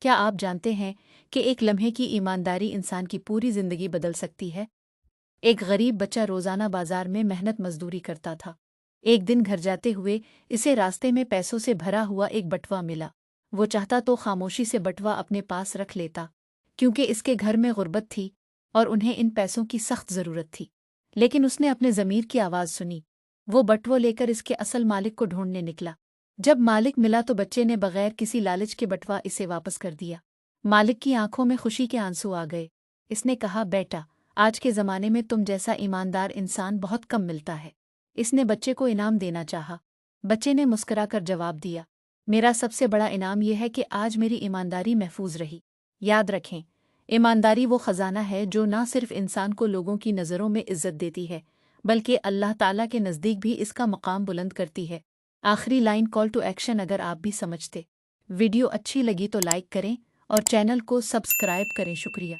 کیا آپ جانتے ہیں کہ ایک لمحے کی ایمانداری انسان کی پوری زندگی بدل سکتی ہے؟ ایک غریب بچہ روزانہ بازار میں محنت مزدوری کرتا تھا۔ ایک دن گھر جاتے ہوئے اسے راستے میں پیسوں سے بھرا ہوا ایک بٹوا ملا۔ وہ چاہتا تو خاموشی سے بٹوا اپنے پاس رکھ لیتا، کیونکہ اس کے گھر میں غربت تھی اور انہیں ان پیسوں کی سخت ضرورت تھی۔ لیکن اس نے اپنے ضمیر کی آواز سنی۔ وہ بٹوہ لے کر اس کے اصل مالک کو ڈھونڈنے نکلا۔ جب مالک ملا تو بچے نے بغیر کسی لالچ کے بٹوا اسے واپس کر دیا۔ مالک کی آنکھوں میں خوشی کے آنسو آ گئے۔ اس نے کہا، بیٹا، آج کے زمانے میں تم جیسا ایماندار انسان بہت کم ملتا ہے۔ اس نے بچے کو انعام دینا چاہا۔ بچے نے مسکرا کر جواب دیا، میرا سب سے بڑا انعام یہ ہے کہ آج میری ایمانداری محفوظ رہی۔ یاد رکھیں، ایمانداری وہ خزانہ ہے جو نہ صرف انسان کو لوگوں کی نظروں میں عزت دیتی ہے، بلکہ اللہ تعالیٰ کے نزدیک بھی اس کا مقام بلند کرتی ہے۔ آخری لائن کال ٹو ایکشن اگر آپ بھی سمجھتے۔ ویڈیو اچھی لگی تو لائک کریں اور چینل کو سبسکرائب کریں۔ شکریہ۔